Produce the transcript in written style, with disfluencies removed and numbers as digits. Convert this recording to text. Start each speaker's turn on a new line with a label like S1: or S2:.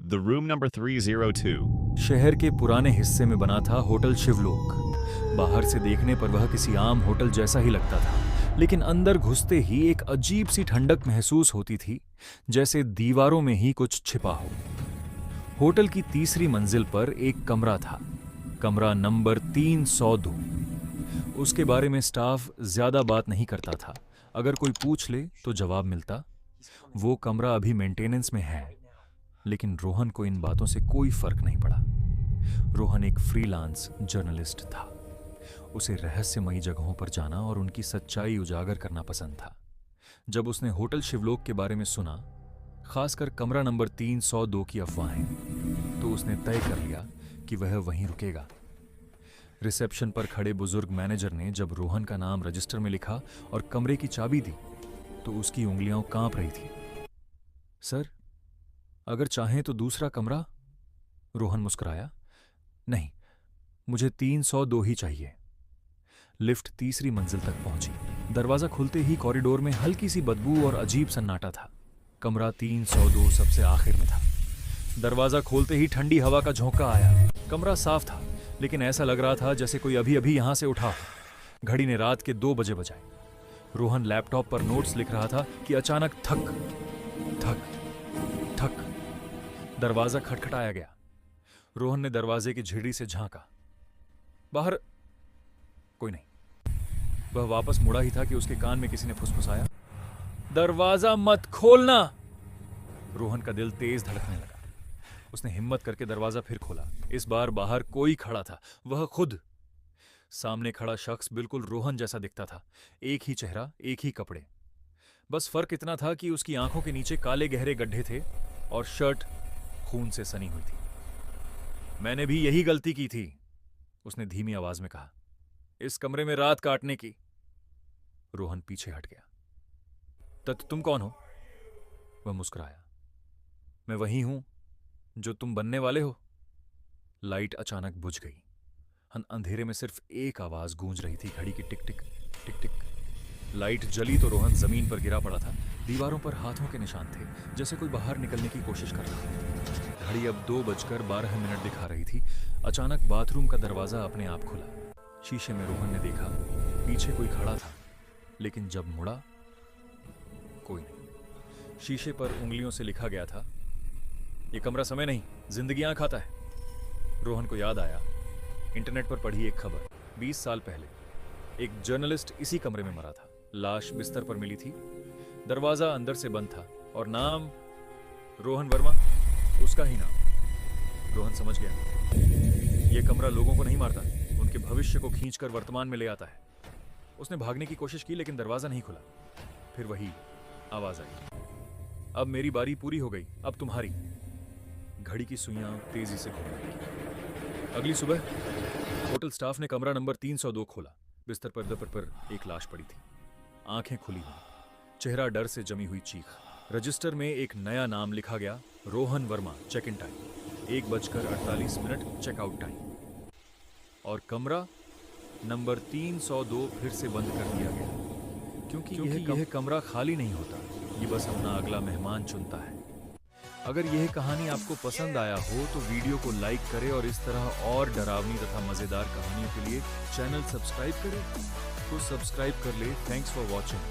S1: The room number 302.
S2: शहर के पुराने हिस्से में बना था होटल शिवलोक। बाहर से देखने पर वह किसी आम होटल जैसा ही लगता था, लेकिन अंदर घुसते ही एक अजीब सी ठंडक महसूस होती थी, जैसे दीवारों में ही कुछ छिपा हो। होटल की तीसरी मंजिल पर एक कमरा था, कमरा नंबर 302। उसके बारे में स्टाफ ज्यादा बात नहीं करता था। अगर कोई पूछ ले तो जवाब मिलता, वो कमरा अभी मेंटेनेंस में है। लेकिन रोहन को इन बातों से कोई फर्क नहीं पड़ा। रोहन एक फ्रीलांस जर्नलिस्ट था। उसे रहस्यमयी जगहों पर जाना और उनकी सच्चाई उजागर करना पसंद था। जब उसने होटल शिवलोक के बारे में सुना, खासकर कमरा नंबर 302 की अफवाहें, तो उसने तय कर लिया कि वह वहीं रुकेगा। रिसेप्शन पर खड़े बुजुर्ग मैनेजर ने जब रोहन का नाम रजिस्टर में लिखा और कमरे की चाबी दी, तो उसकी उंगलियां कांप रही थी। सर, अगर चाहें तो दूसरा कमरा? रोहन मुस्कुराया। नहीं, मुझे 302 ही चाहिए। लिफ्ट तीसरी मंजिल तक पहुंची। दरवाजा खुलते ही कॉरिडोर में हल्की सी बदबू और अजीब सन्नाटा था। कमरा 302 सबसे आखिर में था। दरवाजा खोलते ही ठंडी हवा का झोंका आया। कमरा साफ था, लेकिन ऐसा लग रहा था जैसे कोई अभी अभी यहां से उठा हो। घड़ी ने रात के 2 बजे बजाए। रोहन लैपटॉप पर नोट्स लिख रहा था कि अचानक थक थक थक दरवाजा खटखटाया गया। रोहन ने दरवाजे की झिड़ी से झांका। बाहर कोई नहीं। वह वापस मुड़ा ही था कि उसके कान में किसी ने फुसफुसाया, दरवाजा मत खोलना। रोहन का दिल तेज धड़कने लगा। उसने हिम्मत करके दरवाजा फिर खोला। इस बार बाहर कोई खड़ा था, वह खुद। सामने खड़ा शख्स बिल्कुल रोहन जैसा दिखता था। एक ही चेहरा, एक ही कपड़े। बस फर्क इतना था कि उसकी आंखों के नीचे काले गहरे गड्ढे थे और शर्ट खून से सनी हुई थी। मैंने भी यही गलती की थी, उसने धीमी आवाज में कहा, इस कमरे में रात काटने की। रोहन पीछे हट गया। तुम कौन हो? वह मुस्कुराया। मैं वही हूं जो तुम बनने वाले हो। लाइट अचानक बुझ गई। अंधेरे में सिर्फ एक आवाज गूंज रही थी, घड़ी की टिक टिक टिक टिक। लाइट जली तो रोहन जमीन पर गिरा पड़ा था। दीवारों पर हाथों के निशान थे, जैसे कोई बाहर निकलने की कोशिश कर रहा था। घड़ी अब 2:12 दिखा रही थी। अचानक बाथरूम का दरवाजा अपने आप खुला। शीशे में रोहन ने देखा, पीछे कोई खड़ा था, लेकिन जब मुड़ा, कोई नहीं। शीशे पर उंगलियों से लिखा गया था, ये कमरा समय नहीं, जिंदगियां खाता है। रोहन को याद आया, इंटरनेट पर पढ़ी एक खबर। 20 साल पहले एक जर्नलिस्ट इसी कमरे में मरा था। लाश बिस्तर पर मिली थी, दरवाजा अंदर से बंद था और नाम रोहन वर्मा, उसका ही नाम। रोहन समझ गया, यह कमरा लोगों को नहीं मारता, उनके भविष्य को खींचकर वर्तमान में ले आता है। उसने भागने की कोशिश की, लेकिन दरवाजा नहीं खुला। फिर वही आवाज आई, अब मेरी बारी पूरी हो गई, अब तुम्हारी। घड़ी की सुइयां तेजी से घूमने लगी। अगली सुबह होटल स्टाफ ने कमरा नंबर 302 खोला। बिस्तर पर एक लाश पड़ी थी, आंखें खुली हुई, चेहरा डर से जमी हुई चीख। रजिस्टर में एक नया नाम लिखा गया, Rohan Verma. Check in time 1:48 checkout time. और कमरा नंबर 302 फिर से बंद कर दिया गया, क्योंकि यह कमरा खाली नहीं होता, ये बस अपना अगला मेहमान चुनता है। अगर यह कहानी आपको पसंद आया हो तो वीडियो को लाइक करें और इस तरह और डरावनी तथा मजेदार कहानियों के लिए चैनल सब्सक्राइब करें। तो सब्सक्राइब कर ले। Thanks for watching.